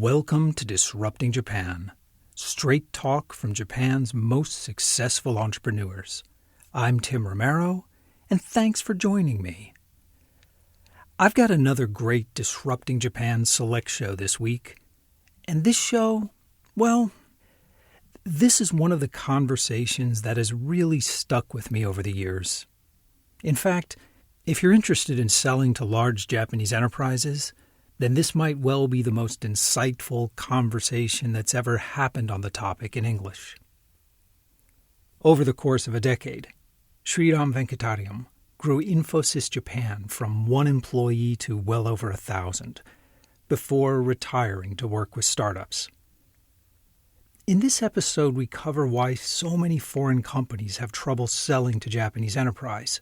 Welcome to Disrupting Japan, straight talk from Japan's most successful entrepreneurs. I'm Tim Romero, and thanks for joining me. I've got another great Disrupting Japan select show this week, and this show, well, this is one of the conversations that has really stuck with me over the years. In fact, if you're interested in selling to large Japanese enterprises, then this might well be the most insightful conversation that's ever happened on the topic in English. Over the course of a decade, Sriram Venkataraman grew InfoSys Japan from 1 employee to well over 1,000, before retiring to work with startups. In this episode, we cover why so many foreign companies have trouble selling to Japanese enterprise,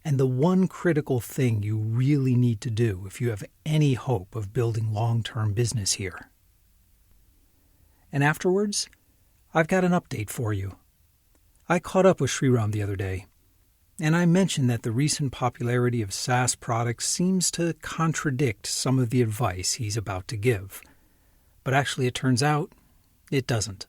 and the one critical thing you really need to do if you have any hope of building long-term business here. And afterwards, I've got an update for you. I caught up with Sriram the other day, and I mentioned that the recent popularity of Saas products seems to contradict some of the advice he's about to give. But actually, it turns out, it doesn't.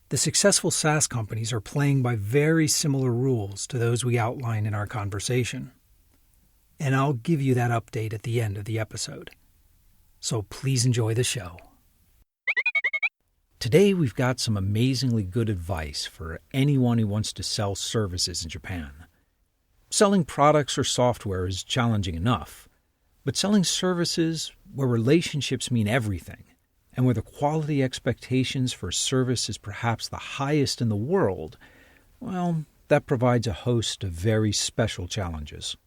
The successful SaaS companies are playing by very similar rules to those we outline in our conversation. And I'll give you that update at the end of the episode. So please enjoy the show. Today we've got some amazingly good advice for anyone who wants to sell services in Japan. Selling products or software is challenging enough, but selling services where relationships mean everything, and where the quality expectations for service is perhaps the highest in the world, well, that provides a host of very special challenges.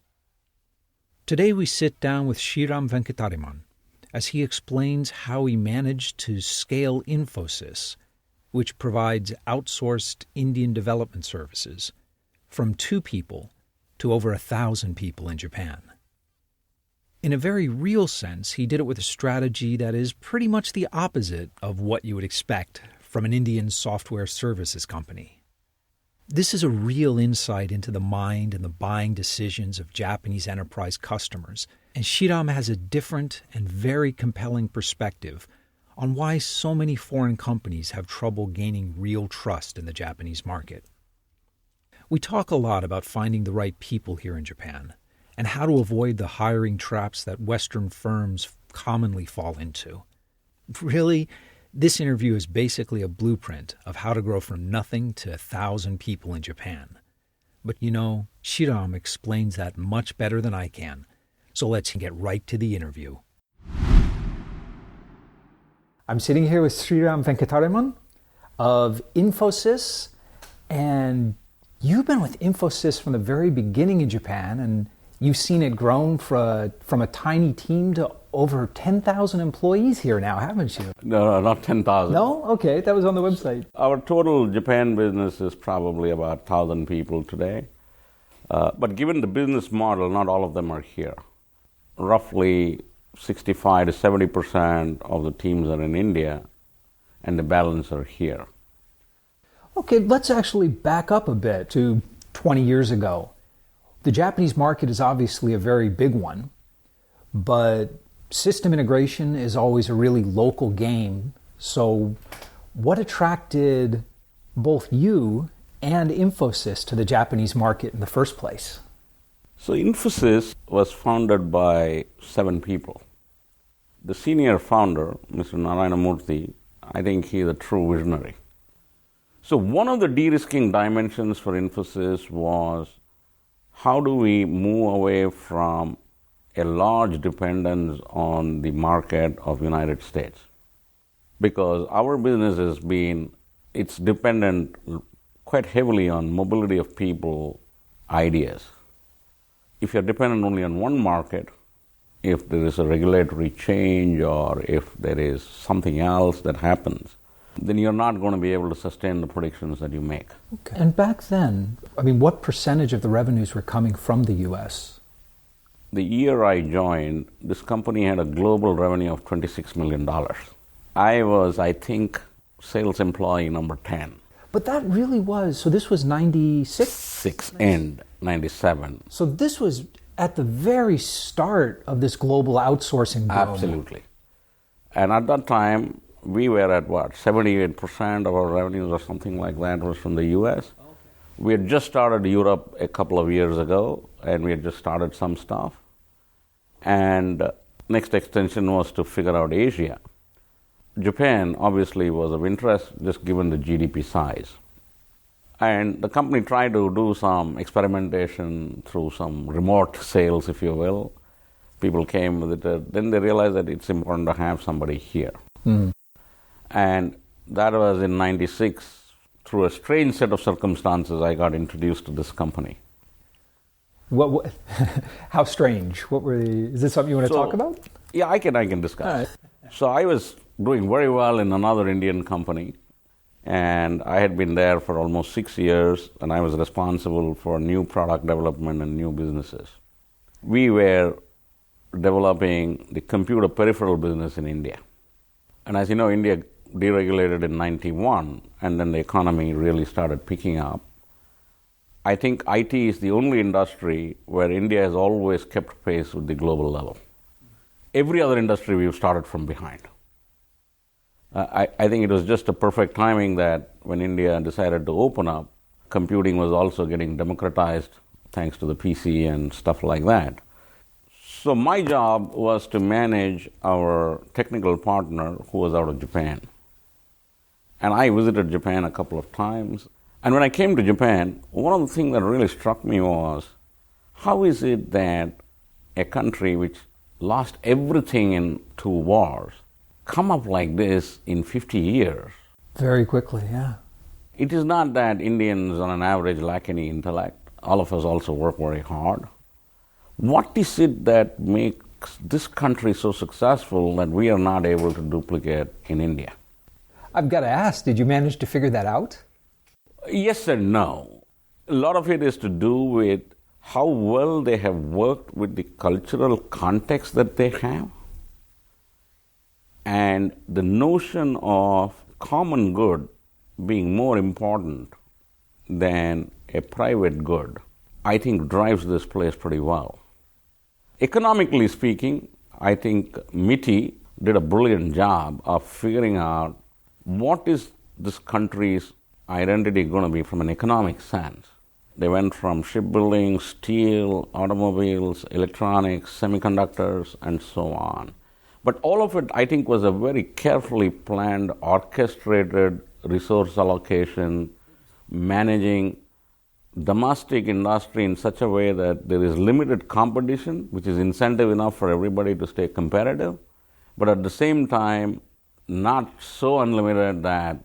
Today we sit down with Sriram Venkataraman as he explains how he managed to scale InfoSys, which provides outsourced Indian development services, from 2 people to over 1,000 people in Japan. In a very real sense, he did it with a strategy that is pretty much the opposite of what you would expect from an Indian software services company. This is a real insight into the mind and the buying decisions of Japanese enterprise customers, and Sriram has a different and very compelling perspective on why so many foreign companies have trouble gaining real trust in the Japanese market. We talk a lot about finding the right people here in Japan, and how to avoid the hiring traps that Western firms commonly fall into. Really, this interview is basically a blueprint of how to grow from nothing to 1,000 people in Japan. But Sriram explains that much better than I can, so let's get right to the interview. I'm sitting here with Sriram Venkataraman of InfoSys, and you've been with InfoSys from the very beginning in Japan, and you've seen it grown from a tiny team to over 10,000 employees here now, haven't you? No, not 10,000. No? Okay, that was on the website. Our total Japan business is probably about 1,000 people today. But given the business model, not all of them are here. Roughly 65 to 70% of the teams are in India, and the balance are here. Okay, let's actually back up a bit to 20 years ago. The Japanese market is obviously a very big one, but system integration is always a really local game. So what attracted both you and InfoSys to the Japanese market in the first place? So InfoSys was founded by 7 people. The senior founder, Mr. Narayanamurthy, I think he is a true visionary. So one of the de-risking dimensions for InfoSys was, how do we move away from a large dependence on the market of United States? Because our business it's dependent quite heavily on mobility of people, ideas. If you're dependent only on one market, if there is a regulatory change or if there is something else that happens, then you're not going to be able to sustain the predictions that you make. Okay. And back then, what percentage of the revenues were coming from the U.S.? The year I joined, this company had a global revenue of $26 million. I was, I think, sales employee number 10. But that really was, so this was 96? 6 and 97. So this was at the very start of this global outsourcing boom. Absolutely. And at that time, we were at 78% of our revenues or something like that was from the US. Okay. We had just started Europe a couple of years ago, and we had just started some stuff. And next extension was to figure out Asia. Japan obviously was of interest, just given the GDP size. And the company tried to do some experimentation through some remote sales, if you will. People came with it. Then they realized that it's important to have somebody here. Mm. And that was in 96. Through a strange set of circumstances, I got introduced to this company. What how strange? Is this something you want to talk about? Yeah, I can discuss. All right. So I was doing very well in another Indian company, and I had been there for almost 6 years, and I was responsible for new product development and new businesses. We were developing the computer peripheral business in India. And as you know, India deregulated in 91, and then the economy really started picking up. I think IT is the only industry where India has always kept pace with the global level. Every other industry we've started from behind. I think it was just a perfect timing that when India decided to open up, computing was also getting democratized thanks to the PC and stuff like that. So my job was to manage our technical partner who was out of Japan. And I visited Japan a couple of times. And when I came to Japan, one of the things that really struck me was, how is it that a country which lost everything in 2 wars come up like this in 50 years? Very quickly, yeah. It is not that Indians on an average lack any intellect. All of us also work very hard. What is it that makes this country so successful that we are not able to duplicate in India? I've got to ask, did you manage to figure that out? Yes and no. A lot of it is to do with how well they have worked with the cultural context that they have, and the notion of common good being more important than a private good, I think drives this place pretty well. Economically speaking, I think MITI did a brilliant job of figuring out what is this country's identity going to be from an economic sense. They went from shipbuilding, steel, automobiles, electronics, semiconductors, and so on. But all of it, I think, was a very carefully planned, orchestrated resource allocation, managing domestic industry in such a way that there is limited competition, which is incentive enough for everybody to stay competitive, but at the same time, not so unlimited that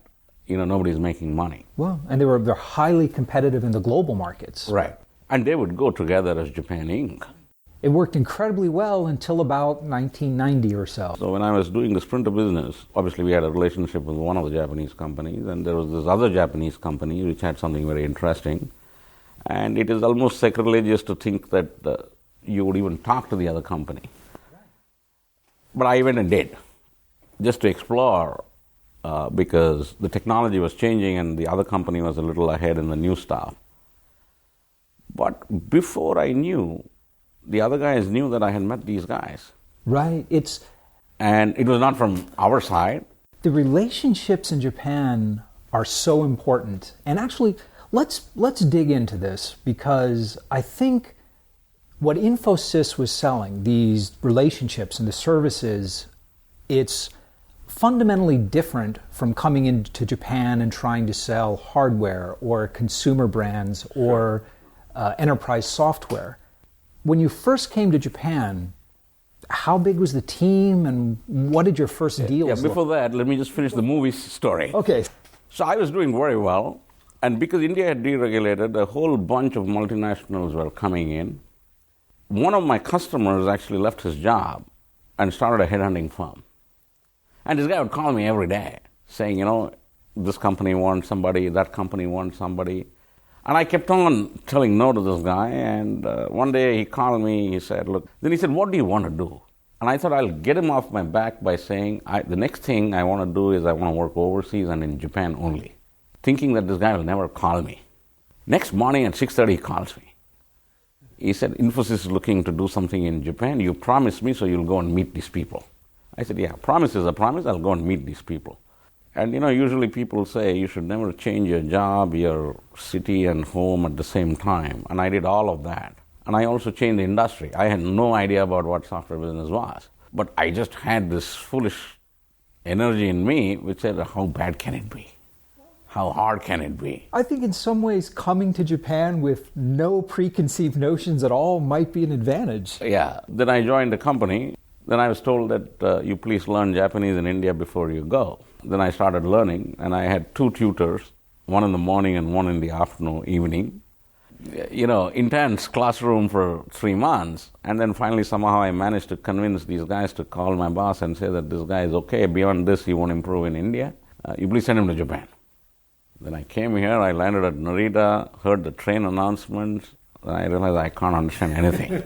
nobody's making money. Well, and they're highly competitive in the global markets. Right. And they would go together as Japan Inc. It worked incredibly well until about 1990 or so. So when I was doing this printer business, obviously we had a relationship with one of the Japanese companies, and there was this other Japanese company which had something very interesting. And it is almost sacrilegious to think that you would even talk to the other company. But I went and did, just to explore, because the technology was changing and the other company was a little ahead in the new stuff. But before I knew, the other guys knew that I had met these guys. Right. And it was not from our side. The relationships in Japan are so important. And actually, let's dig into this, because I think what InfoSys was selling, these relationships and the services, it's fundamentally different from coming into Japan and trying to sell hardware or consumer brands or enterprise software. When you first came to Japan, how big was the team and what did your first deals look? Before that, let me just finish the movie story. Okay. So I was doing very well, and because India had deregulated, a whole bunch of multinationals were coming in. One of my customers actually left his job and started a headhunting firm. And this guy would call me every day saying, this company wants somebody, that company wants somebody. And I kept on telling no to this guy, and one day he called me, he said, look, then he said, what do you want to do? And I thought I'll get him off my back by saying, the next thing I want to do is I want to work overseas and in Japan only, thinking that this guy will never call me. Next morning at 6:30 he calls me. He said, InfoSys is looking to do something in Japan. You promised me, so you'll go and meet these people. I said, yeah, promise is a promise. I'll go and meet these people. And usually people say you should never change your job, your city and home at the same time. And I did all of that. And I also changed the industry. I had no idea about what software business was. But I just had this foolish energy in me which said, how bad can it be? How hard can it be? I think in some ways coming to Japan with no preconceived notions at all might be an advantage. Yeah. Then I joined the company. Then I was told that you please learn Japanese in India before you go. Then I started learning, and I had 2 tutors, one in the morning and one in the evening. Intense classroom for 3 months. And then finally somehow I managed to convince these guys to call my boss and say that this guy is okay. Beyond this, he won't improve in India. You please send him to Japan. Then I came here, I landed at Narita, heard the train announcements, and I realized I can't understand anything.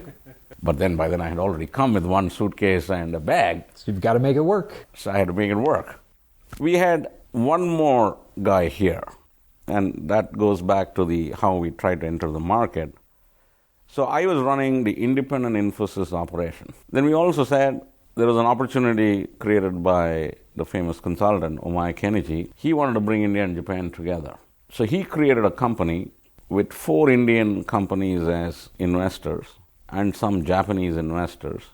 But then by then I had already come with 1 suitcase and a bag. So you've got to make it work. So I had to make it work. We had one more guy here, and that goes back to how we tried to enter the market. So I was running the independent InfoSys operation. Then we also said there was an opportunity created by the famous consultant, Omai Kenichi. He wanted to bring India and Japan together. So he created a company with 4 Indian companies as investors and some Japanese investors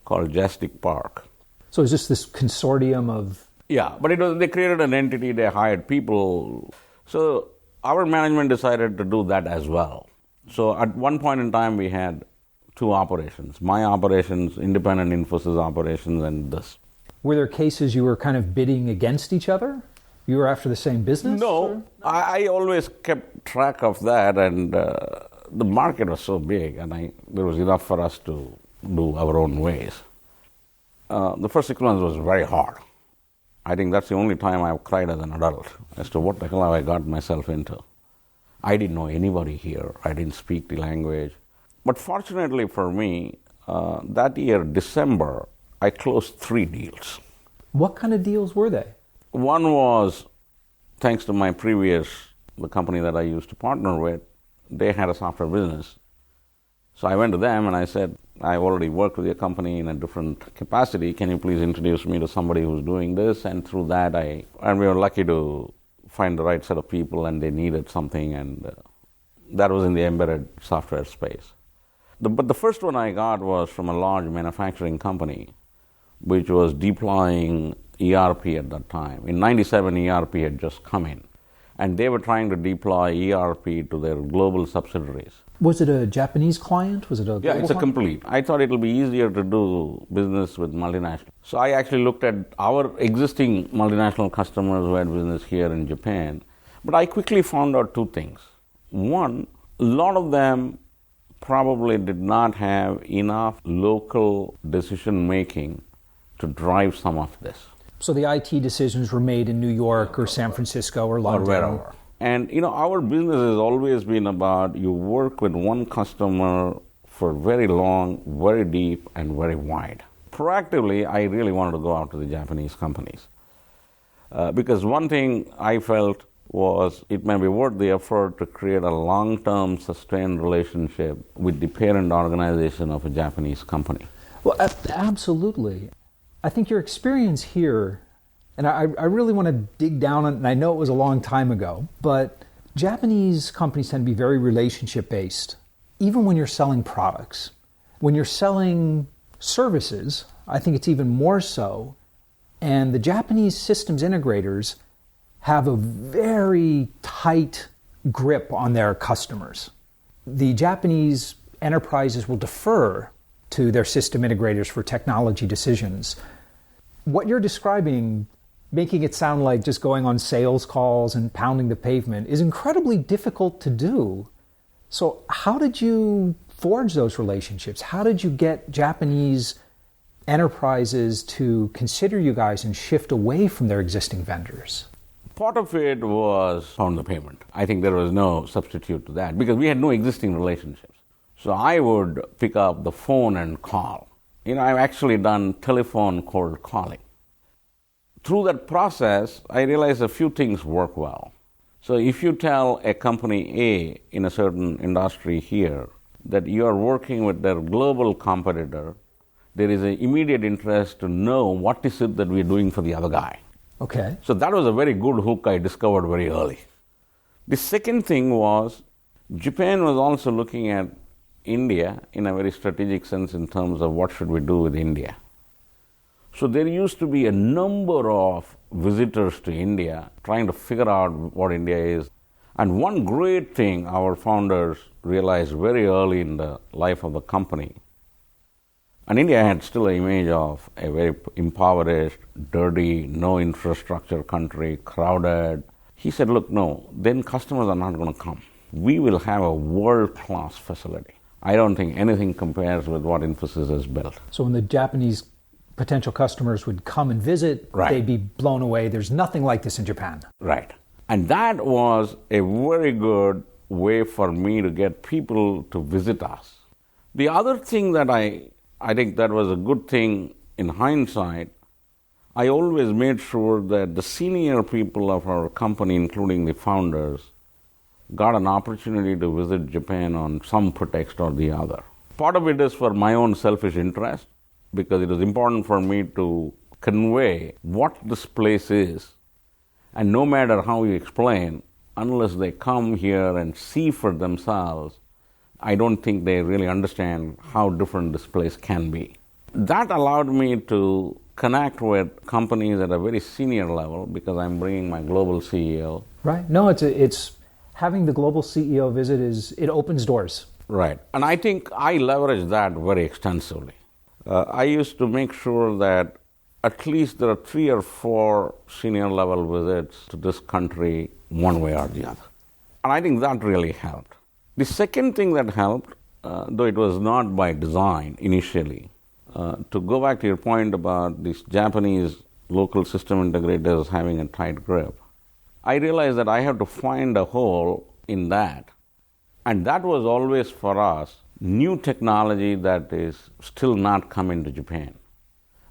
called Jastic Park. So is this consortium of... Yeah, but they created an entity, they hired people. So our management decided to do that as well. So at one point in time we had 2 operations. My operations, independent InfoSys operations, and this. Were there cases you were kind of bidding against each other? You were after the same business? No, I always kept track of that, and the market was so big, and there was enough for us to do our own ways. The first 6 months was very hard. I think that's the only time I've cried as an adult as to what the hell have I got myself into. I didn't know anybody here. I didn't speak the language. But fortunately for me, that year, December, I closed 3 deals. What kind of deals were they? One was, thanks to the company that I used to partner with, they had a software business. So I went to them and I said, I already worked with your company in a different capacity. Can you please introduce me to somebody who's doing this? And through that, and we were lucky to find the right set of people, and they needed something, and that was in the embedded software space. But the first one I got was from a large manufacturing company, which was deploying ERP at that time. In 97, ERP had just come in, and they were trying to deploy ERP to their global subsidiaries. Was it a Japanese client? Was it a global Yeah, it's a complete. I thought it will be easier to do business with multinational. So I actually looked at our existing multinational customers who had business here in Japan. But I quickly found out 2 things. One, a lot of them probably did not have enough local decision making to drive some of this. So the IT decisions were made in New York or San Francisco or London. Or wherever. And our business has always been about you work with one customer for very long, very deep, and very wide. Proactively, I really wanted to go out to the Japanese companies. Because one thing I felt was it may be worth the effort to create a long-term, sustained relationship with the parent organization of a Japanese company. Well, absolutely. I think your experience here, and I really want to dig down on it, and I know it was a long time ago, but Japanese companies tend to be very relationship-based, even when you're selling products. When you're selling services, I think it's even more so, and the Japanese systems integrators have a very tight grip on their customers. The Japanese enterprises will defer to their system integrators for technology decisions. What you're describing, making it sound like just going on sales calls and pounding the pavement, is incredibly difficult to do. So how did you forge those relationships? How did you get Japanese enterprises to consider you guys and shift away from their existing vendors? Part of it was pound the pavement. I think there was no substitute to that because we had no existing relationships. So I would pick up the phone and call. I've actually done telephone cold calling. Through that process, I realized a few things work well. So if you tell a company A in a certain industry here that you are working with their global competitor, there is an immediate interest to know what is it that we're doing for the other guy. Okay. So that was a very good hook I discovered very early. The second thing was Japan was also looking at India in a very strategic sense in terms of what should we do with India. So there used to be a number of visitors to India trying to figure out what India is. And one great thing our founders realized very early in the life of the company, and India had still an image of a very impoverished, dirty, no infrastructure country, crowded. He said, look, no, then customers are not going to come. We will have a world-class facility. I don't think anything compares with what InfoSys has built. So when the Japanese potential customers would come and visit, right, they'd be blown away. There's nothing like this in Japan. Right. And that was a very good way for me to get people to visit us. The other thing that I think that was a good thing in hindsight, I always made sure that the senior people of our company, including the founders, got an opportunity to visit Japan on some pretext or the other. Part of it is for my own selfish interest, because it is important for me to convey what this place is. And no matter how you explain, unless they come here and see for themselves, I don't think they really understand how different this place can be. That allowed me to connect with companies at a very senior level because I'm bringing my global CEO. Right. No, it's having the global CEO visit it opens doors. Right. And I think I leverage that very extensively. I used to make sure that at least there are 3 or 4 senior level visits to this country one way or the other. And I think that really helped. The second thing that helped, though it was not by design initially, to go back to your point about these Japanese local system integrators having a tight grip, I realized that I have to find a hole in that. And that was always for us new technology that is still not coming to Japan.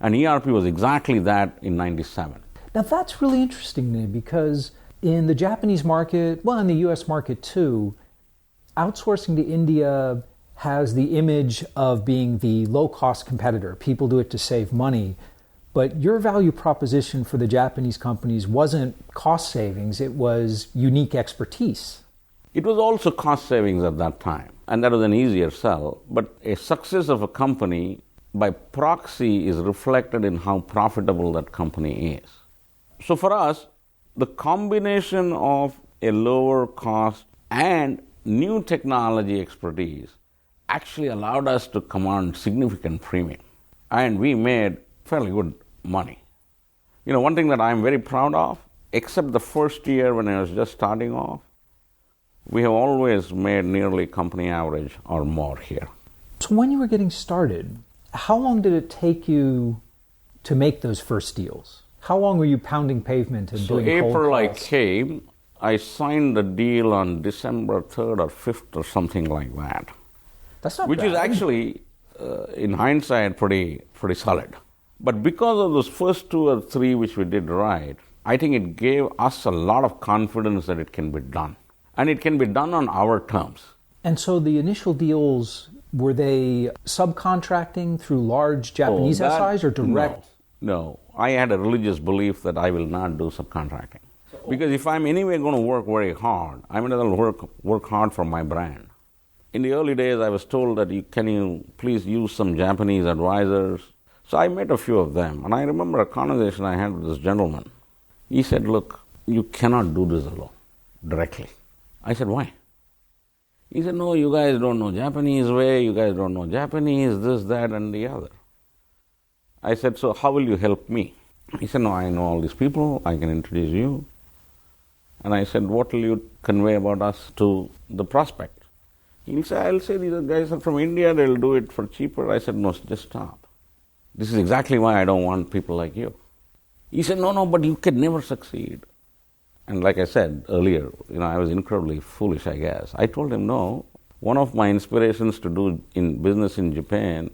And ERP was exactly that in 97. Now that's really interesting to me because in the Japanese market, well, in the US market too, outsourcing to India has the image of being the low-cost competitor. People do it to save money. But your value proposition for the Japanese companies wasn't cost savings, it was unique expertise. It was also cost savings at that time, and that was an easier sell. But a success of a company by proxy is reflected in how profitable that company is. So for us, the combination of a lower cost and new technology expertise actually allowed us to command significant premium. And we made fairly good money. You know, one thing that I'm very proud of, except the first year when I was just starting off, we have always made nearly company average or more here. So when you were getting started, how long did it take you to make those first deals? How long were you pounding pavement and doing cold calls? April I came, I signed the deal on December 3rd or 5th or something like that. That's not which bad. Is actually, in hindsight, pretty solid. But because of those first 2 or 3 which we did right, I think it gave us a lot of confidence that it can be done. And it can be done on our terms. And so the initial deals, were they subcontracting through large Japanese SIs or direct? No. I had a religious belief that I will not do subcontracting. Because if I'm anyway going to work very hard, I'm going to work hard for my brand. In the early days, I was told that can you please use some Japanese advisors? So I met a few of them. And I remember a conversation I had with this gentleman. He said, look, you cannot do this alone, directly. I said, why? He said, no, you guys don't know Japanese way, you guys don't know Japanese, this, that, and the other. I said, so how will you help me? He said, no, I know all these people, I can introduce you. And I said, what will you convey about us to the prospect? He'll say, I'll say these guys are from India, they'll do it for cheaper. I said, no, just stop. This is exactly why I don't want people like you. He said, no, but you can never succeed. And like I said earlier, I was incredibly foolish, I guess. I told him, no, one of my inspirations to do in business in Japan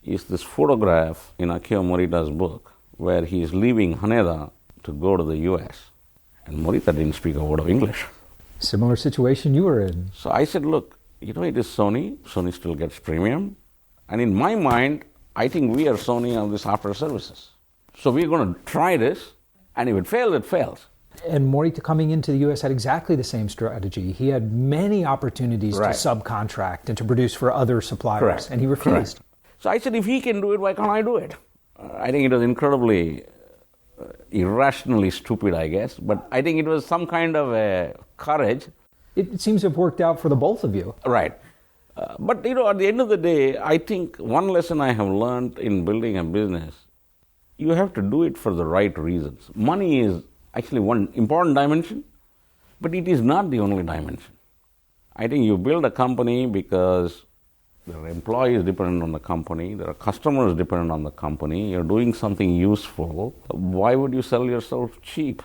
is this photograph in Akio Morita's book where he is leaving Haneda to go to the US. And Morita didn't speak a word of English. Similar situation you were in. So I said, look, it is Sony. Sony still gets premium. And in my mind, I think we are Sony of this after services. So we're going to try this, and if it fails, it fails. And Morita coming into the U.S. had exactly the same strategy. He had many opportunities to subcontract and to produce for other suppliers, and he refused. Correct. So I said, if he can do it, why can't I do it? I think it was incredibly irrationally stupid, I guess, but I think it was some kind of a courage. It seems to have worked out for the both of you. Right. But, at the end of the day, I think one lesson I have learned in building a business, you have to do it for the right reasons. Money is actually one important dimension, but it is not the only dimension. I think you build a company because there are employees dependent on the company, there are customers dependent on the company, you're doing something useful. Why would you sell yourself cheap?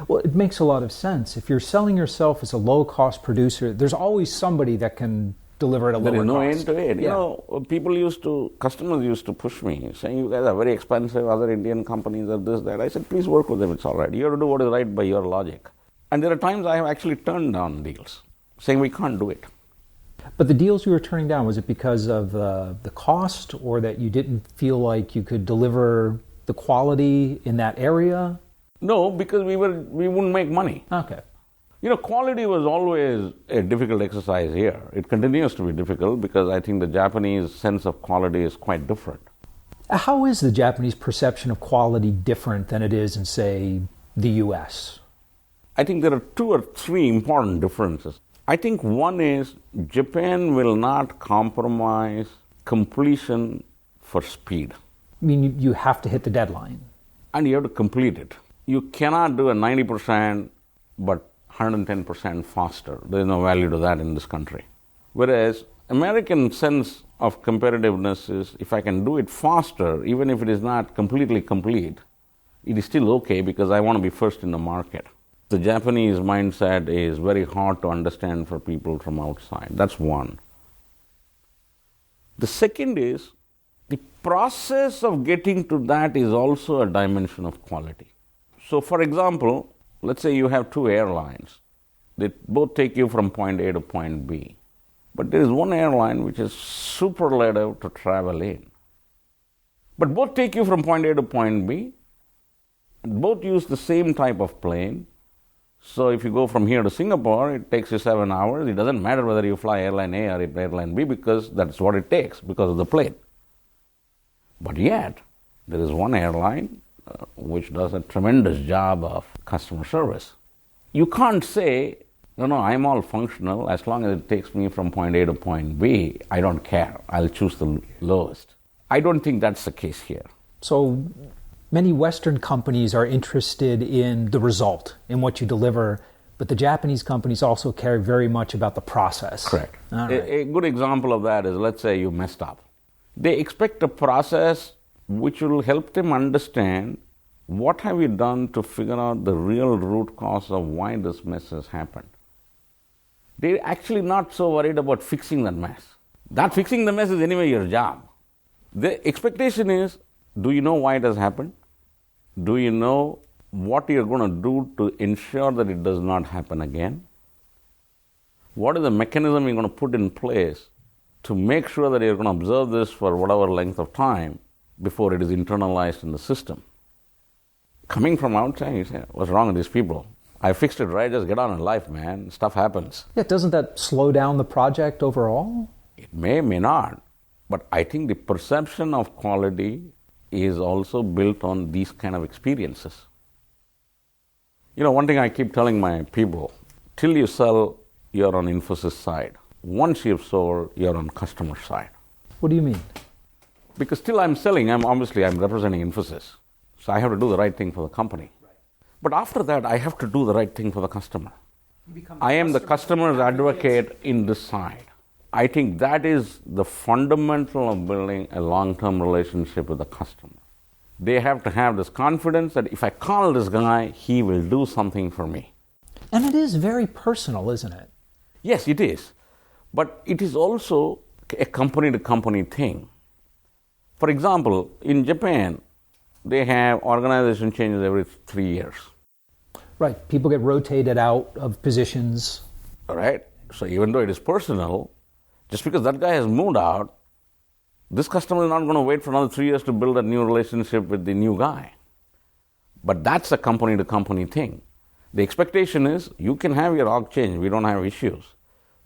Well, it makes a lot of sense. If you're selling yourself as a low-cost producer, there's always somebody that can deliver at a lower cost. There is no end to it. Customers used to push me, saying, you guys are very expensive, other Indian companies are this, that. I said, please work with them, it's all right. You have to do what is right by your logic. And there are times I have actually turned down deals, saying we can't do it. But the deals you were turning down, was it because of the cost, or that you didn't feel like you could deliver the quality in that area? No, because we wouldn't make money. Okay. Quality was always a difficult exercise here. It continues to be difficult because I think the Japanese sense of quality is quite different. How is the Japanese perception of quality different than it is in, say, the U.S.? I think there are 2 or 3 important differences. I think one is Japan will not compromise completion for speed. I mean, you have to hit the deadline. And you have to complete it. You cannot do a 90% but 110% faster. There is no value to that in this country. Whereas American sense of competitiveness is, if I can do it faster, even if it is not completely complete, it is still okay because I want to be first in the market. The Japanese mindset is very hard to understand for people from outside. That's one. The second is, the process of getting to that is also a dimension of quality. So, for example, let's say you have 2 airlines. They both take you from point A to point B. But there is one airline which is superlative to travel in. But both take you from point A to point B. And both use the same type of plane. So if you go from here to Singapore, it takes you 7 hours. It doesn't matter whether you fly airline A or airline B because that's what it takes because of the plane. But yet, there is one airline which does a tremendous job of customer service. You can't say, no, I'm all functional. As long as it takes me from point A to point B, I don't care. I'll choose the lowest. I don't think that's the case here. So many Western companies are interested in the result, in what you deliver, but the Japanese companies also care very much about the process. Correct. Right. A good example of that is, let's say you messed up. They expect a process which will help them understand what have you done to figure out the real root cause of why this mess has happened. They're actually not so worried about fixing that mess. That fixing the mess is anyway your job. The expectation is, do you know why it has happened? Do you know what you're going to do to ensure that it does not happen again? What is the mechanism you're going to put in place to make sure that you're going to observe this for whatever length of time before it is internalized in the system? Coming from outside, you say, what's wrong with these people? I fixed it right, just get on in life, man. Stuff happens. Yeah, doesn't that slow down the project overall? It may not. But I think the perception of quality is also built on these kind of experiences. One thing I keep telling my people, till you sell, you're on InfoSys side. Once you've sold, you're on customer side. What do you mean? Because till I'm selling, I'm representing InfoSys. So I have to do the right thing for the company. Right. But after that, I have to do the right thing for the customer. I am the customer's advocate in this side. I think that is the fundamental of building a long-term relationship with the customer. They have to have this confidence that if I call this guy, he will do something for me. And it is very personal, isn't it? Yes, it is. But it is also a company-to-company thing. For example, in Japan, they have organization changes every 3 years. Right. People get rotated out of positions. All right. So even though it is personal, just because that guy has moved out, This customer is not going to wait for another 3 years to build a new relationship with the new guy. But that's a company-to-company thing. The expectation is you can have your org change. We don't have issues.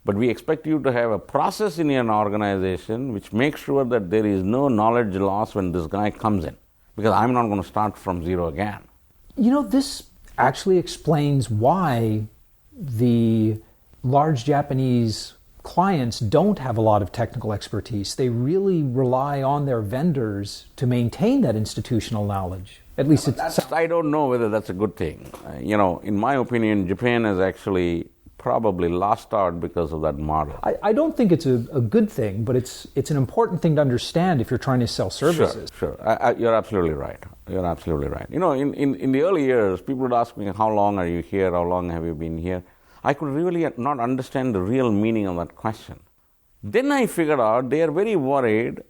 But we expect you to have a process in your organization which makes sure that there is no knowledge loss when this guy comes in. Because I'm not going to start from zero again. This actually explains why the large Japanese clients don't have a lot of technical expertise. They really rely on their vendors to maintain that institutional knowledge. At least I don't know whether that's a good thing. In my opinion, Japan has actually probably lost out because of that model. I don't think it's a good thing, but it's an important thing to understand if you're trying to sell services. Sure. You're absolutely right. In the early years, people would ask me, how long are you here? How long have you been here? I could really not understand the real meaning of that question. Then I figured out they are very worried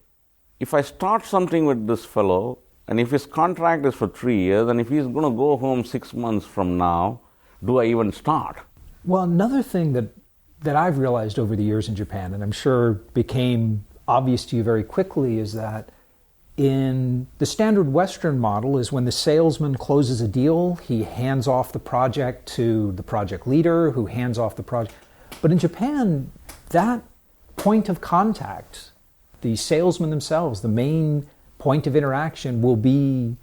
if I start something with this fellow, and if his contract is for 3 years, and if he's going to go home 6 months from now, do I even start? Well, another thing that I've realized over the years in Japan, and I'm sure became obvious to you very quickly, is that in the standard Western model is when the salesman closes a deal, he hands off the project to the project leader who hands off the project. But in Japan, that point of contact, the salesmen themselves, the main point of interaction will be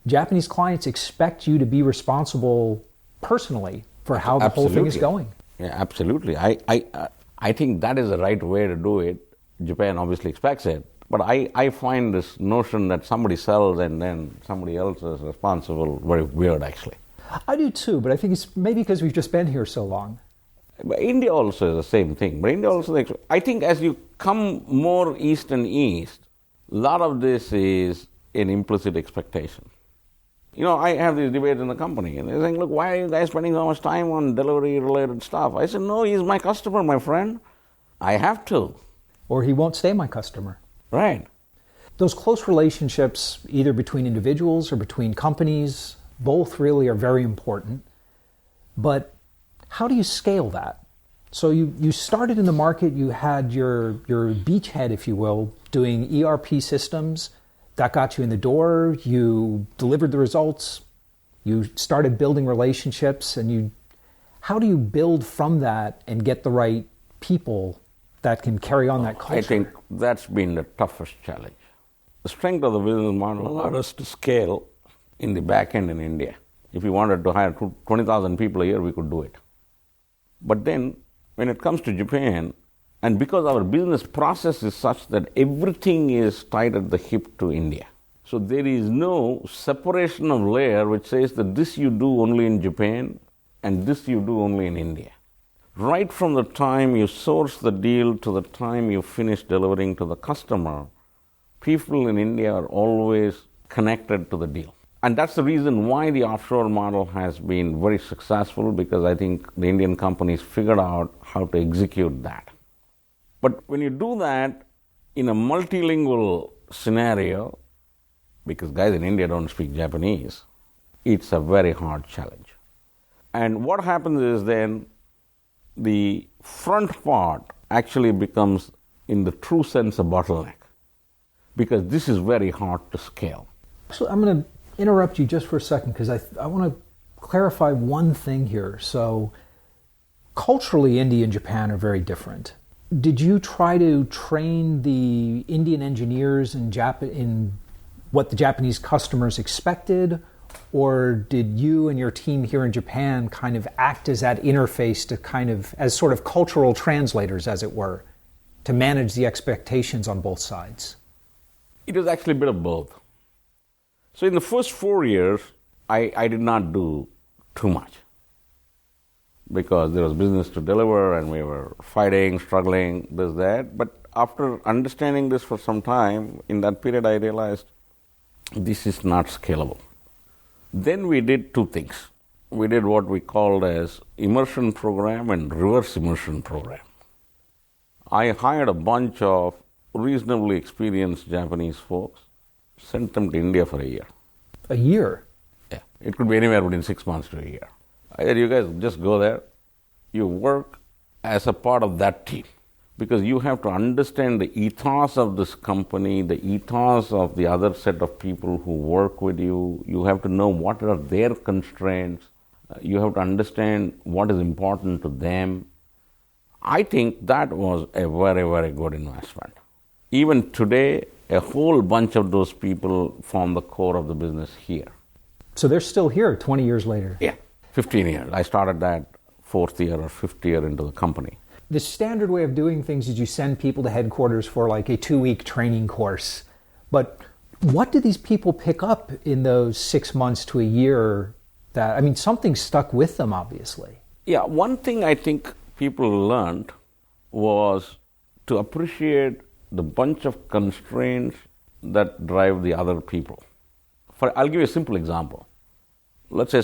Japanese clients expect you to be responsible personally for how the whole thing is going. Yeah, absolutely. I think that is the right way to do it. Japan obviously expects it. But I find this notion that somebody sells and then somebody else is responsible very weird, actually. I do too, but I think it's maybe because we've just been here so long. But India also is the same thing. But India also, I think as you come more east and east, a lot of this is an implicit expectation. I have these debates in the company, and they're saying, look, why are you guys spending so much time on delivery-related stuff? I said, no, he's my customer, my friend. I have to. Or he won't stay my customer. Right. Those close relationships, either between individuals or between companies, both really are very important. But how do you scale that? So you started in the market, you had your beachhead, if you will, doing ERP systems. That got you in the door, you delivered the results, you started building relationships, and how do you build from that and get the right people that can carry on that culture? I think that's been the toughest challenge. The strength of the business model allowed us to scale in the back end in India. If we wanted to hire 20,000 people a year, we could do it. But then, when it comes to Japan, and because our business process is such that everything is tied at the hip to India. So there is no separation of layer which says that this you do only in Japan and this you do only in India. Right from the time you source the deal to the time you finish delivering to the customer, people in India are always connected to the deal. And that's the reason why the offshore model has been very successful, because I think the Indian companies figured out how to execute that. But when you do that in a multilingual scenario, because guys in India don't speak Japanese, it's a very hard challenge. And what happens is then the front part actually becomes, in the true sense, a bottleneck, because this is very hard to scale. So I'm going to interrupt you just for a second, because I want to clarify one thing here. So culturally, India and Japan are very different. Did you try to train the Indian engineers in what the Japanese customers expected, or did you and your team here in Japan kind of act as that interface as sort of cultural translators, as it were, to manage the expectations on both sides? It was actually a bit of both. So in the first 4 years, I did not do too much, because there was business to deliver and we were fighting, struggling, this, that. But after understanding this for some time, in that period I realized this is not scalable. Then we did two things. We did what we called as immersion program and reverse immersion program. I hired a bunch of reasonably experienced Japanese folks, sent them to India for a year. A year? Yeah. It could be anywhere between 6 months to a year. I said, you guys just go there, you work as a part of that team. because you have to understand the ethos of this company, the ethos of the other set of people who work with you. You have to know what are their constraints. You have to understand what is important to them. I think that was a very, very good investment. Even today, a whole bunch of those people form the core of the business here. So they're still here 20 years later? Yeah, 15 years. I started that fourth year or fifth year into the company. The standard way of doing things is you send people to headquarters for like a 2-week training course. But what did these people pick up in those 6 months to a year that, I mean, something stuck with them, obviously? Yeah, one thing I think people learned was to appreciate the bunch of constraints that drive the other people. I'll give you a simple example. Let's say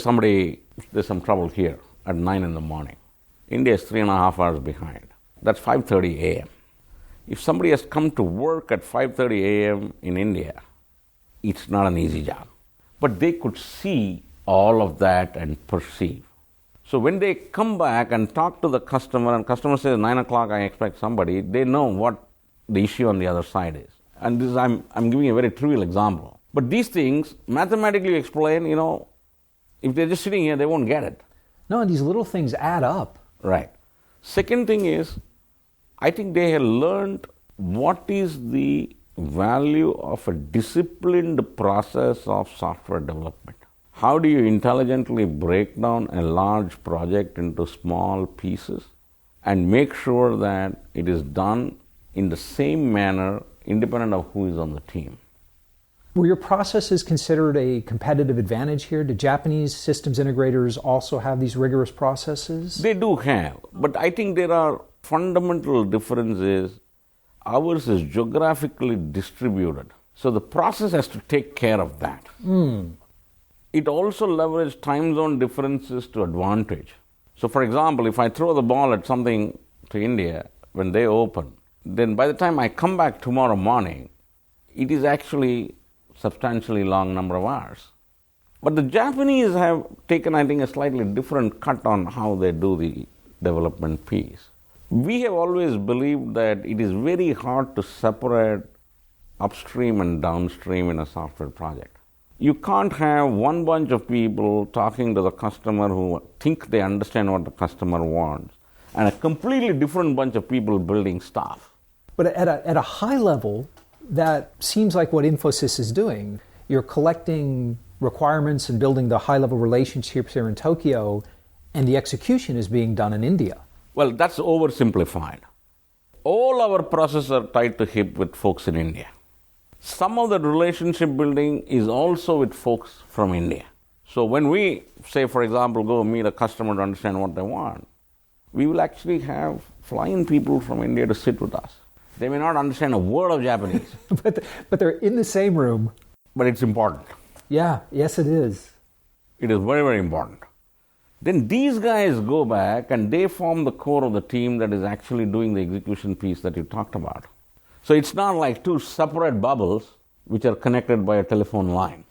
there's some trouble here at 9 in the morning. India is 3.5 hours behind. That's 5:30 a.m. If somebody has come to work at 5:30 a.m. in India, it's not an easy job. But they could see all of that and perceive. So when they come back and talk to the customer, and customer says 9 o'clock I expect somebody, they know what the issue on the other side is. And this I'm giving a very trivial example. But these things mathematically explain, if they're just sitting here, they won't get it. No, these little things add up. Right. Second thing is, I think they have learned what is the value of a disciplined process of software development. How do you intelligently break down a large project into small pieces and make sure that it is done in the same manner independent of who is on the team? Were your processes considered a competitive advantage here? Do Japanese systems integrators also have these rigorous processes? They do have, but I think there are fundamental differences. Ours is geographically distributed, so the process has to take care of that. It also leverages time zone differences to advantage. So for example, if I throw the ball at something to India when they open, then by the time I come back tomorrow morning, it is actually substantially long number of hours. But the Japanese have taken, I think, a slightly different cut on how they do the development piece. We have always believed that it is very hard to separate upstream and downstream in a software project. You can't have one bunch of people talking to the customer who think they understand what the customer wants, and a completely different bunch of people building stuff. But at a high level, that seems like what InfoSys is doing. You're collecting requirements and building the high-level relationships here in Tokyo, and the execution is being done in India. Well, that's oversimplified. All our processes are tied to hip with folks in India. Some of the relationship building is also with folks from India. So when we say, for example, go meet a customer to understand what they want, we will actually have fly-in people from India to sit with us. They may not understand a word of Japanese. but they're in the same room. But it's important. Yeah, yes it is. It is very, very important. Then these guys go back and they form the core of the team that is actually doing the execution piece that you talked about. So it's not like two separate bubbles which are connected by a telephone line.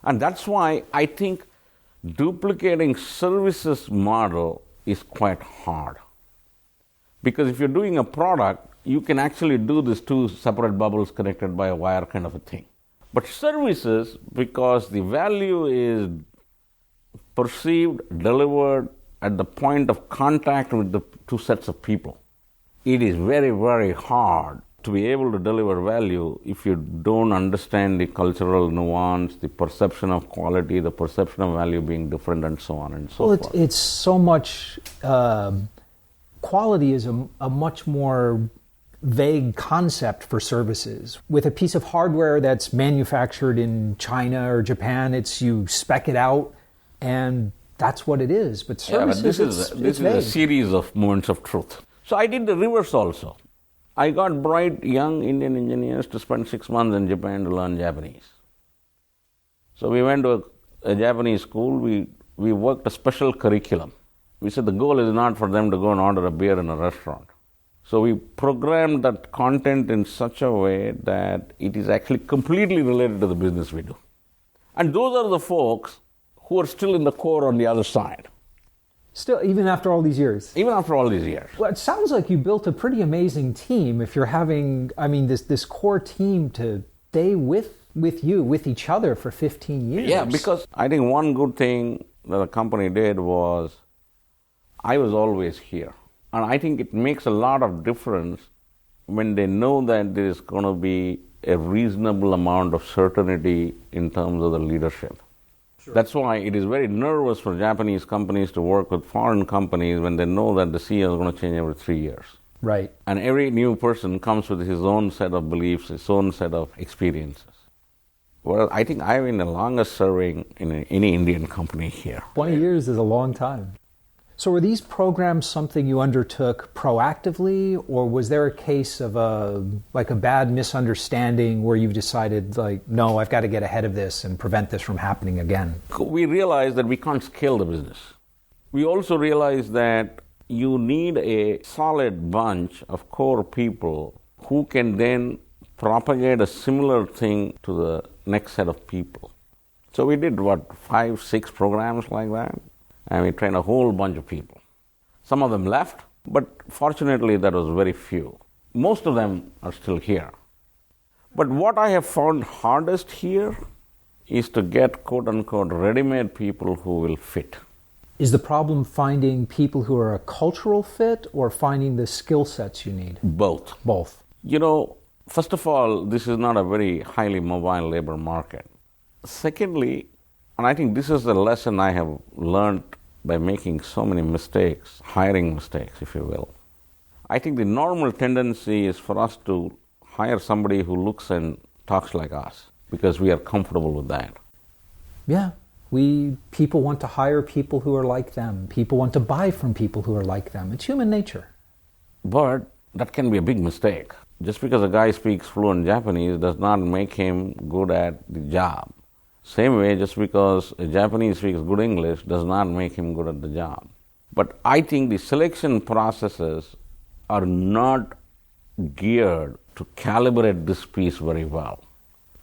And that's why I think duplicating services model is quite hard. Because if you're doing a product, you can actually do these two separate bubbles connected by a wire kind of a thing. But services, because the value is perceived, delivered at the point of contact with the two sets of people, it is very, very hard to be able to deliver value if you don't understand the cultural nuance, the perception of quality, the perception of value being different, and so on and so forth. Well, it's so much... quality is a much more vague concept for services. With a piece of hardware that's manufactured in China or Japan, you spec it out, and that's what it is. But services, this is a series of moments of truth. So I did the reverse also. I got bright young Indian engineers to spend 6 months in Japan to learn Japanese. So we went to a Japanese school. We worked a special curriculum. We said the goal is not for them to go and order a beer in a restaurant. So we programmed that content in such a way that it is actually completely related to the business we do. And those are the folks who are still in the core on the other side. Still, even after all these years? Even after all these years. Well, it sounds like you built a pretty amazing team if you're having, this core team to stay with each other for 15 years. Yeah, because I think one good thing that the company did was I was always here. And I think it makes a lot of difference when they know that there is going to be a reasonable amount of certainty in terms of the leadership. Sure. That's why it is very nervous for Japanese companies to work with foreign companies when they know that the CEO is going to change every 3 years. Right. And every new person comes with his own set of beliefs, his own set of experiences. Well, I think I've been the longest serving in any Indian company here. 20 years is a long time. So were these programs something you undertook proactively, or was there a case of a bad misunderstanding where you've decided, no, I've got to get ahead of this and prevent this from happening again? We realized that we can't scale the business. We also realized that you need a solid bunch of core people who can then propagate a similar thing to the next set of people. So we did, 5, 6 programs like that, and we trained a whole bunch of people. Some of them left, but fortunately that was very few. Most of them are still here. But what I have found hardest here is to get quote-unquote ready-made people who will fit. Is the problem finding people who are a cultural fit or finding the skill sets you need? Both. Both. First of all, this is not a very highly mobile labor market. Secondly, and I think this is the lesson I have learned by making so many mistakes, hiring mistakes, if you will. I think the normal tendency is for us to hire somebody who looks and talks like us because we are comfortable with that. Yeah. People want to hire people who are like them. People want to buy from people who are like them. It's human nature. But that can be a big mistake. Just because a guy speaks fluent Japanese does not make him good at the job. Same way, just because a Japanese speaks good English does not make him good at the job. But I think the selection processes are not geared to calibrate this piece very well.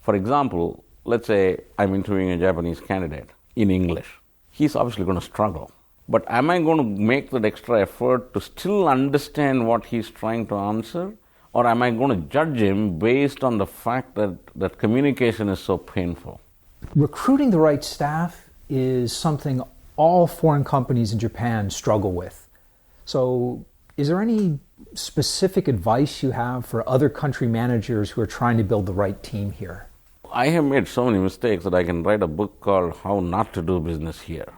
For example, let's say I'm interviewing a Japanese candidate in English. He's obviously going to struggle. But am I going to make that extra effort to still understand what he's trying to answer? Or am I going to judge him based on the fact that communication is so painful? Recruiting the right staff is something all foreign companies in Japan struggle with. So is there any specific advice you have for other country managers who are trying to build the right team here? I have made so many mistakes that I can write a book called How Not to Do Business Here.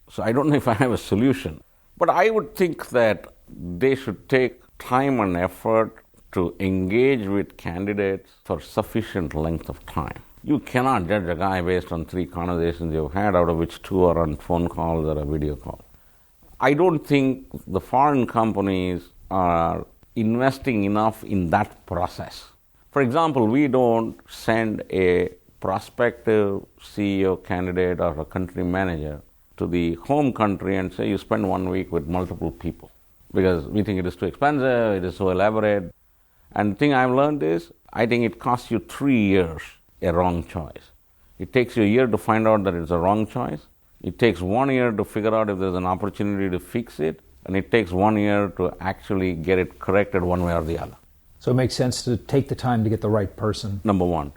So I don't know if I have a solution. But I would think that they should take time and effort to engage with candidates for sufficient length of time. You cannot judge a guy based on 3 conversations you've had, out of which 2 are on phone calls or a video call. I don't think the foreign companies are investing enough in that process. For example, we don't send a prospective CEO candidate or a country manager to the home country and say you spend 1 week with multiple people because we think it is too expensive, it is so elaborate. And the thing I've learned is, I think it costs you 3 years a wrong choice. It takes you a year to find out that it's a wrong choice. It takes 1 year to figure out if there's an opportunity to fix it. And it takes 1 year to actually get it corrected one way or the other. So it makes sense to take the time to get the right person. Number 1.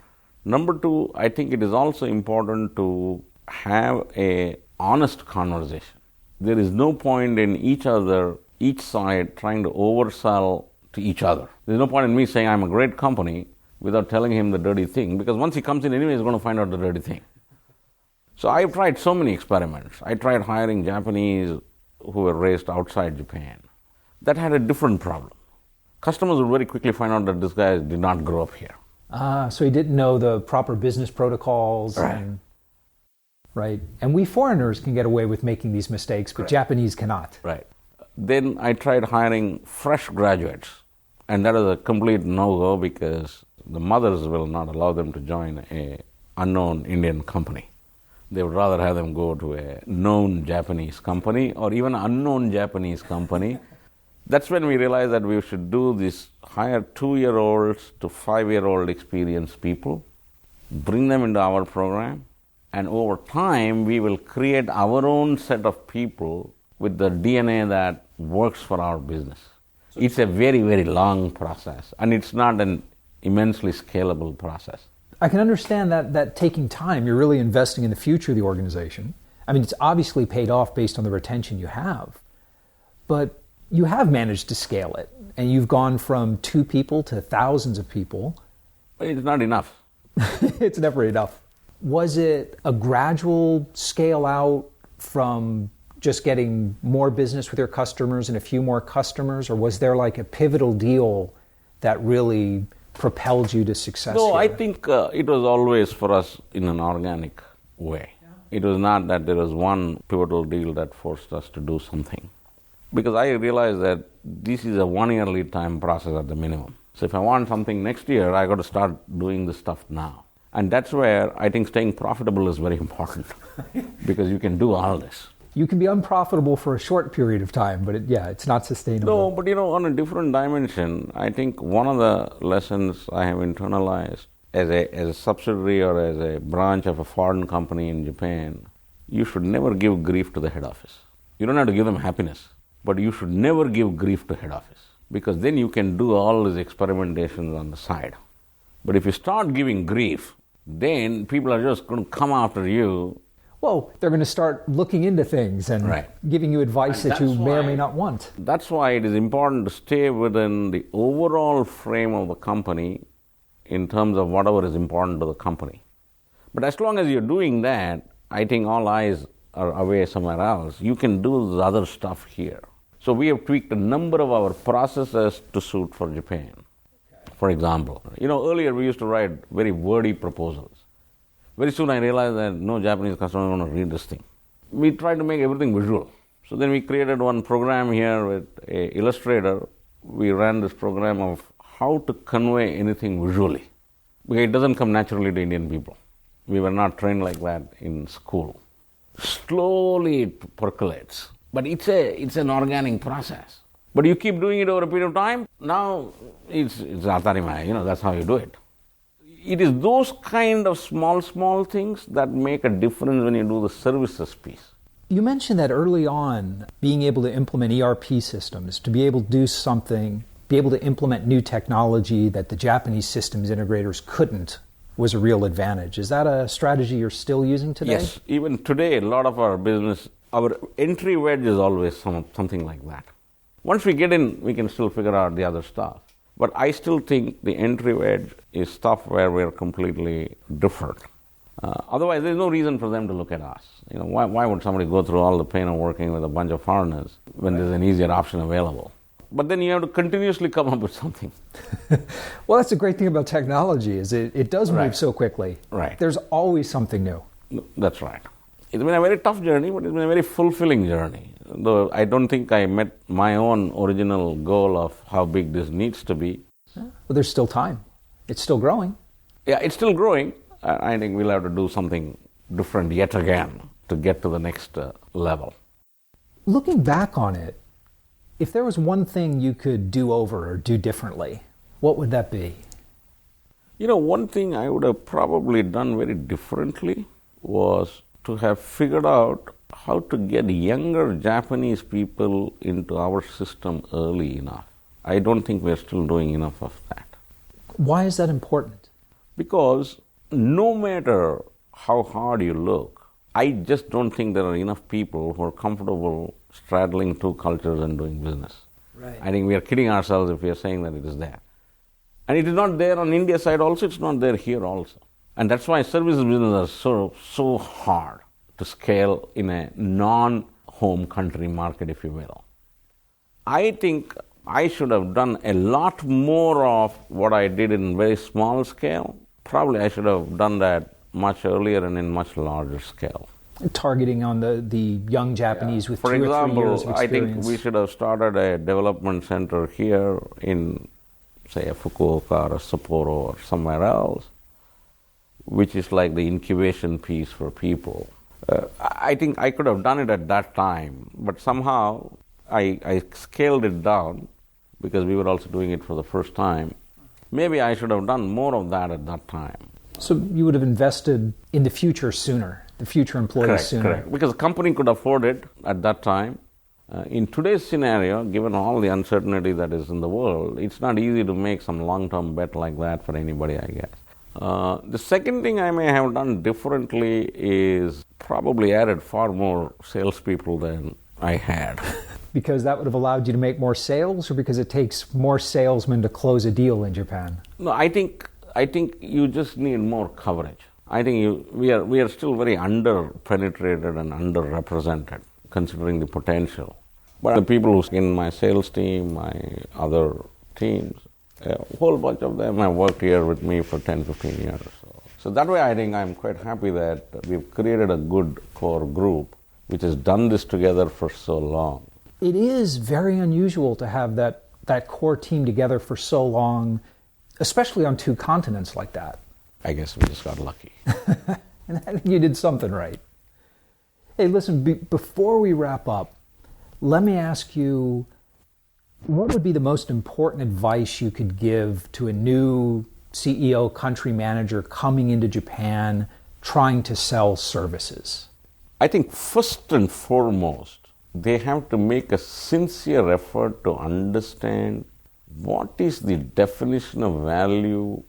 Number 2, I think it is also important to have a honest conversation. There is no point in each side trying to oversell to each other. There's no point in me saying I'm a great company without telling him the dirty thing, because once he comes in anyway, he's going to find out the dirty thing. So I've tried so many experiments. I tried hiring Japanese who were raised outside Japan. That had a different problem. Customers would very quickly find out that this guy did not grow up here. So he didn't know the proper business protocols. Right. Right. And we foreigners can get away with making these mistakes, but Japanese cannot. Right. Then I tried hiring fresh graduates, and that is a complete no-go because the mothers will not allow them to join an unknown Indian company. They would rather have them go to a known Japanese company or even an unknown Japanese company. That's when we realized that we should do this, hire 2-year-olds to 5-year-old experienced people, bring them into our program, and over time we will create our own set of people with the DNA that works for our business. It's a very, very long process, and it's not an immensely scalable process. I can understand that taking time. You're really investing in the future of the organization. I mean, it's obviously paid off based on the retention you have, but you have managed to scale it, and you've gone from 2 people to thousands of people. But it's not enough. It's never enough. Was it a gradual scale out from just getting more business with your customers and a few more customers, or was there like a pivotal deal that really propelled you to success? No, here? I think it was always for us in an organic way. It was not that there was one pivotal deal that forced us to do something. Because I realized that this is a 1-year lead time process at the minimum. So if I want something next year, I got to start doing this stuff now. And that's where I think staying profitable is very important because you can do all this. You can be unprofitable for a short period of time, but it's not sustainable. No, but on a different dimension, I think one of the lessons I have internalized as a subsidiary or as a branch of a foreign company in Japan, you should never give grief to the head office. You don't have to give them happiness, but you should never give grief to head office because then you can do all these experimentations on the side. But if you start giving grief, then people are just going to come after you. Well, they're going to start looking into things and giving you advice that you may or may not want. That's why it is important to stay within the overall frame of the company in terms of whatever is important to the company. But as long as you're doing that, I think all eyes are away somewhere else. You can do the other stuff here. So we have tweaked a number of our processes to suit for Japan. For example, earlier we used to write very wordy proposals. Very soon I realized that no Japanese customer is going to read this thing. We tried to make everything visual. So then we created one program here with an illustrator. We ran this program of how to convey anything visually. Because it doesn't come naturally to Indian people. We were not trained like that in school. Slowly it percolates. But it's an organic process. But you keep doing it over a period of time, now it's atarimaya, that's how you do it. It is those kind of small things that make a difference when you do the services piece. You mentioned that early on, being able to implement ERP systems, to be able to do something, be able to implement new technology that the Japanese systems integrators couldn't, was a real advantage. Is that a strategy you're still using today? Yes, even today, a lot of our business, our entry wedge is always something like that. Once we get in, we can still figure out the other stuff. But I still think the entry wedge is stuff where we're completely different. Otherwise, there's no reason for them to look at us. Why would somebody go through all the pain of working with a bunch of foreigners when there's an easier option available? But then you have to continuously come up with something. Well, that's the great thing about technology is it does move so quickly. Right. There's always something new. That's right. It's been a very tough journey, but it's been a very fulfilling journey. Though I don't think I met my own original goal of how big this needs to be. Well, there's still time. It's still growing. Yeah, it's still growing. I think we'll have to do something different yet again to get to the next level. Looking back on it, if there was one thing you could do over or do differently, what would that be? One thing I would have probably done very differently was to have figured out how to get younger Japanese people into our system early enough. I don't think we're still doing enough of that. Why is that important? Because no matter how hard you look, I just don't think there are enough people who are comfortable straddling 2 cultures and doing business. Right. I think we are kidding ourselves if we are saying that it is there. And it is not there on India side also, it's not there here also. And that's why services business are so hard to scale in a non-home country market, if you will. I think I should have done a lot more of what I did in very small scale. Probably I should have done that much earlier and in much larger scale. Targeting on the young Japanese with 2 or 3 years of experience. For example, I think we should have started a development center here in, say, a Fukuoka or a Sapporo or somewhere else, which is like the incubation piece for people. I think I could have done it at that time, but somehow I scaled it down because we were also doing it for the first time. Maybe I should have done more of that at that time. So you would have invested in the future sooner, the future employees sooner. Correct. Because the company could afford it at that time, In today's scenario, given all the uncertainty that is in the world, it's not easy to make some long-term bet like that for anybody, I guess. The second thing I may have done differently is probably added far more salespeople than I had. Because that would have allowed you to make more sales, or because it takes more salesmen to close a deal in Japan? No, I think you just need more coverage. I think we are still very under-penetrated and underrepresented, considering the potential. But the people who in my sales team, my other teams, a whole bunch of them have worked here with me for 10, 15 years. So that way I think I'm quite happy that we've created a good core group which has done this together for so long. It is very unusual to have that core team together for so long, especially on two continents like that. I guess we just got lucky. And I think you did something right. Hey, listen, before we wrap up, let me ask you, what would be the most important advice you could give to a new CEO, country manager coming into Japan trying to sell services? I think first and foremost, they have to make a sincere effort to understand what is the definition of value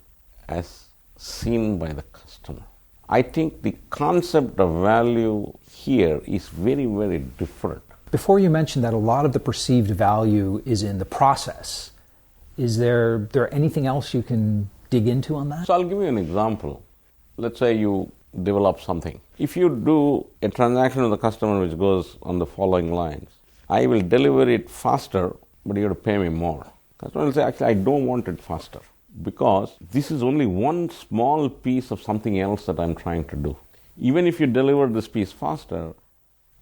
as seen by the customer. I think the concept of value here is very, very different. Before you mentioned that a lot of the perceived value is in the process, is there anything else you can dig into on that? So I'll give you an example. Let's say you develop something. If you do a transaction with the customer which goes on the following lines, I will deliver it faster, but you have to pay me more. Customer will say, actually, I don't want it faster because this is only one small piece of something else that I'm trying to do. Even if you deliver this piece faster,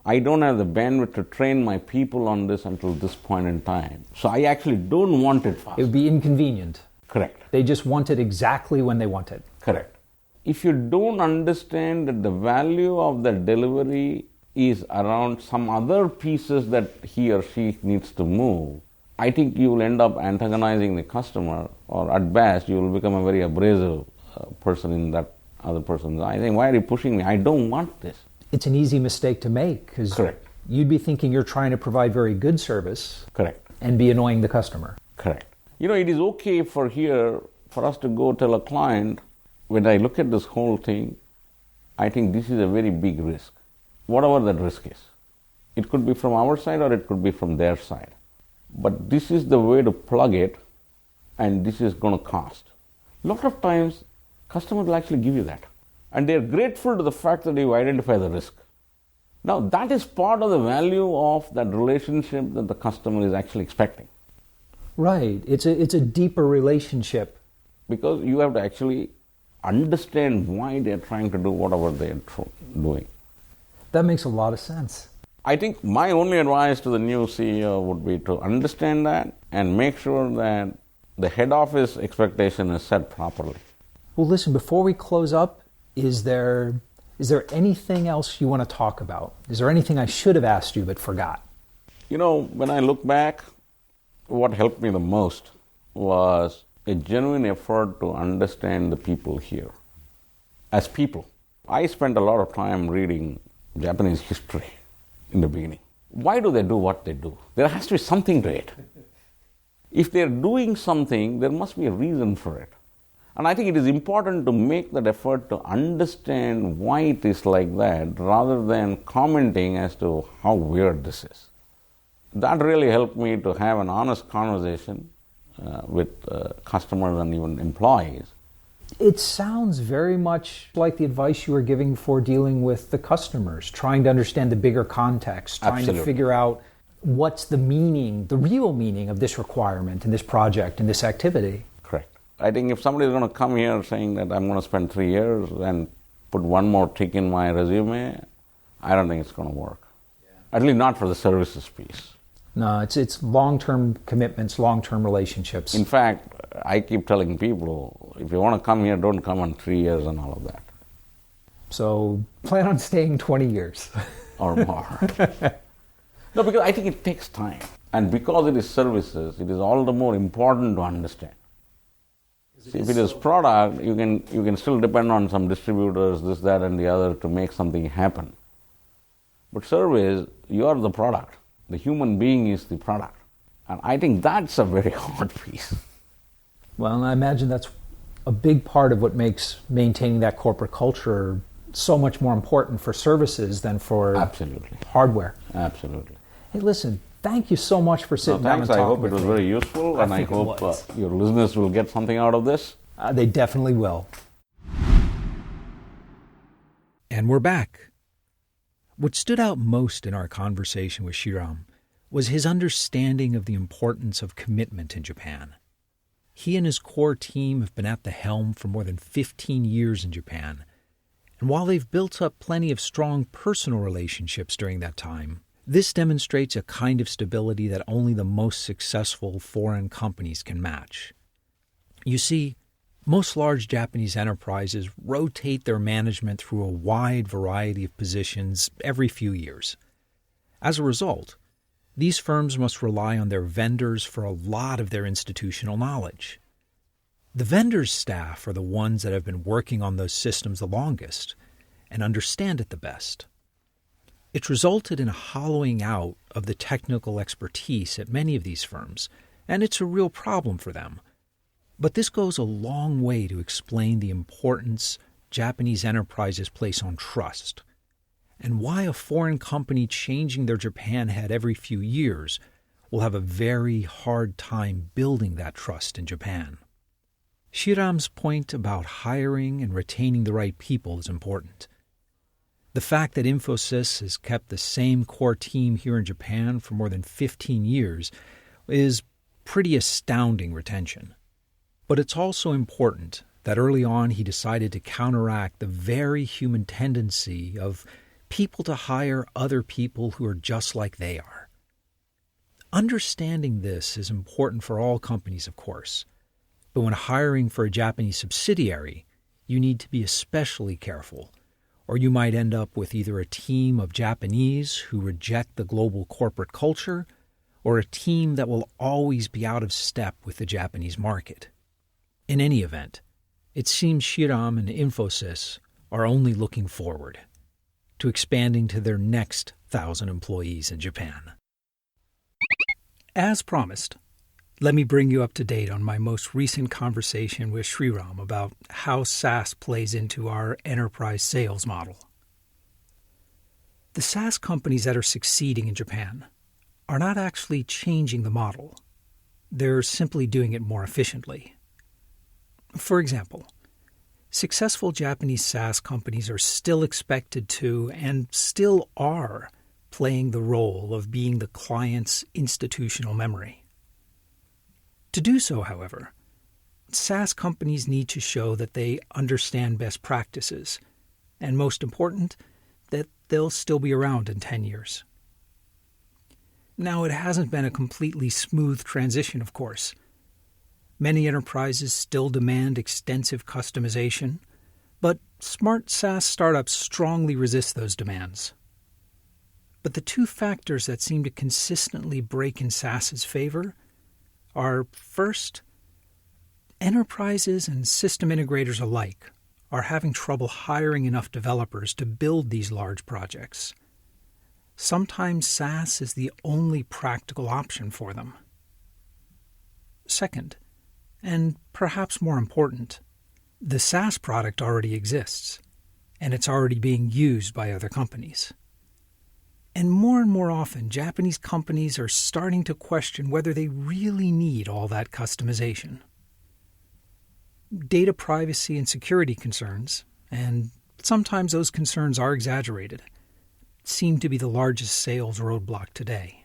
I don't have the bandwidth to train my people on this until this point in time. So I actually don't want it faster. It would be inconvenient. Correct. They just want it exactly when they want it. Correct. If you don't understand that the value of the delivery is around some other pieces that he or she needs to move, I think you will end up antagonizing the customer, or at best you will become a very abrasive person in that other person's eye. I think, why are you pushing me? I don't want this. It's an easy mistake to make because Correct. You'd be thinking you're trying to provide very good service. Correct. And be annoying the customer. Correct. You know, it is okay for us to go tell a client, when I look at this whole thing, I think this is a very big risk. Whatever that risk is. It could be from our side or it could be from their side. But this is the way to plug it, and this is going to cost. A lot of times, customers will actually give you that. And they are grateful to the fact that you identify the risk. Now, that is part of the value of that relationship that the customer is actually expecting. Right. It's a deeper relationship. Because you have to actually understand why they are trying to do whatever they are doing. That makes a lot of sense. I think my only advice to the new CEO would be to understand that and make sure that the head office expectation is set properly. Well, listen, before we close up, is there anything else you want to talk about? Is there anything I should have asked you but forgot? You know, when I look back, what helped me the most was a genuine effort to understand the people here as people. I spent a lot of time reading Japanese history in the beginning. Why do they do what they do? There has to be something to it. If they're doing something, there must be a reason for it. And I think it is important to make that effort to understand why it is like that rather than commenting as to how weird this is. That really helped me to have an honest conversation with customers and even employees. It sounds very much like the advice you were giving for dealing with the customers, trying to understand the bigger context, trying Absolutely. to figure out what's the meaning, the real meaning of this requirement and this project and this activity. Correct. I think if somebody is going to come here saying that I'm going to spend 3 years and put one more tick in my resume, I don't think it's going to work. At least not for the services piece. No, it's long-term commitments, long-term relationships. In fact, I keep telling people, if you want to come here, don't come on 3 years and all of that. So plan on staying 20 years. Or more. No, because I think it takes time. And because it is services, it is all the more important to understand. See, if it is product, you can still depend on some distributors, this, that, and the other to make something happen. But service, you are the product. The human being is the product. And I think that's a very hard piece. Well, and I imagine that's a big part of what makes maintaining that corporate culture so much more important for services than for Absolutely. hardware. Absolutely. Hey, listen, thank you so much for sitting down and talking with me. I hope it was very useful, and I hope your listeners will get something out of this. They definitely will. And we're back. What stood out most in our conversation with Sriram was his understanding of the importance of commitment in Japan. He and his core team have been at the helm for more than 15 years in Japan, and while they've built up plenty of strong personal relationships during that time, this demonstrates a kind of stability that only the most successful foreign companies can match. You see, most large Japanese enterprises rotate their management through a wide variety of positions every few years. As a result, these firms must rely on their vendors for a lot of their institutional knowledge. The vendors' staff are the ones that have been working on those systems the longest and understand it the best. It's resulted in a hollowing out of the technical expertise at many of these firms, and it's a real problem for them. But this goes a long way to explain the importance Japanese enterprises place on trust, and why a foreign company changing their Japan head every few years will have a very hard time building that trust in Japan. Sriram's point about hiring and retaining the right people is important. The fact that InfoSys has kept the same core team here in Japan for more than 15 years is pretty astounding retention. But it's also important that early on he decided to counteract the very human tendency of people to hire other people who are just like they are. Understanding this is important for all companies, of course. But when hiring for a Japanese subsidiary, you need to be especially careful, or you might end up with either a team of Japanese who reject the global corporate culture, or a team that will always be out of step with the Japanese market. In any event, it seems Sriram and InfoSys are only looking forward to expanding to their next 1,000 employees in Japan. As promised, let me bring you up to date on my most recent conversation with Sriram about how Saas plays into our enterprise sales model. The Saas companies that are succeeding in Japan are not actually changing the model. They're simply doing it more efficiently. For example, successful Japanese SaaS companies are still expected to, and still are, playing the role of being the client's institutional memory. To do so, however, SaaS companies need to show that they understand best practices, and most important, that they'll still be around in 10 years. Now, it hasn't been a completely smooth transition, of course. Many enterprises still demand extensive customization, but smart SaaS startups strongly resist those demands. But the two factors that seem to consistently break in SaaS's favor are, first, enterprises and system integrators alike are having trouble hiring enough developers to build these large projects. Sometimes SaaS is the only practical option for them. Second, and perhaps more important, the SaaS product already exists, and it's already being used by other companies. And more often, Japanese companies are starting to question whether they really need all that customization. Data privacy and security concerns, and sometimes those concerns are exaggerated, seem to be the largest sales roadblock today.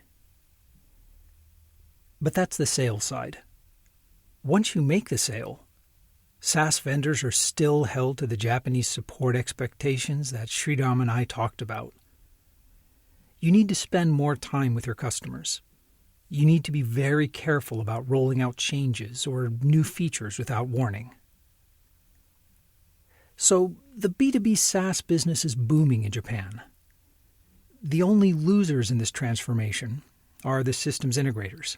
But that's the sales side. Once you make the sale, SaaS vendors are still held to the Japanese support expectations that Sriram and I talked about. You need to spend more time with your customers. You need to be very careful about rolling out changes or new features without warning. So the B2B SaaS business is booming in Japan. The only losers in this transformation are the systems integrators.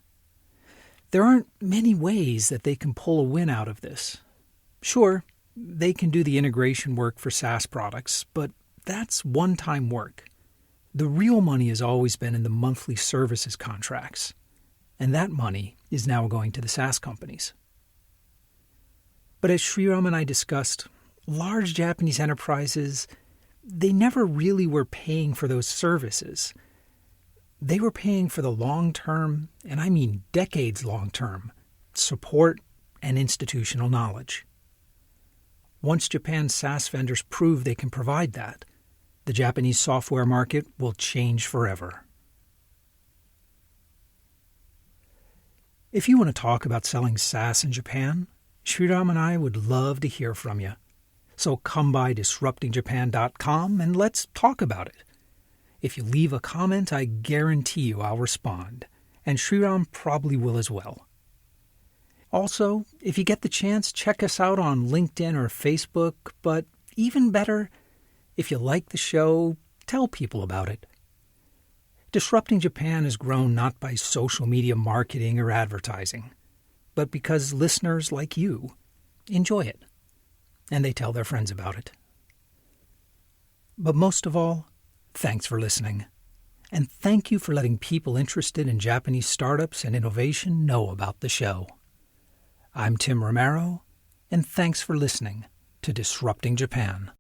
There aren't many ways that they can pull a win out of this. Sure, they can do the integration work for SaaS products, but that's one-time work. The real money has always been in the monthly services contracts, and that money is now going to the SaaS companies. But as Sriram and I discussed, large Japanese enterprises, they never really were paying for those services. They were paying for the long-term, and I mean decades long-term, support and institutional knowledge. Once Japan's SaaS vendors prove they can provide that, the Japanese software market will change forever. If you want to talk about selling SaaS in Japan, Sriram and I would love to hear from you. So come by disruptingjapan.com and let's talk about it. If you leave a comment, I guarantee you I'll respond, and Sriram probably will as well. Also, if you get the chance, check us out on LinkedIn or Facebook, but even better, if you like the show, tell people about it. Disrupting Japan has grown not by social media marketing or advertising, but because listeners like you enjoy it, and they tell their friends about it. But most of all, thanks for listening, and thank you for letting people interested in Japanese startups and innovation know about the show. I'm Tim Romero, and thanks for listening to Disrupting Japan.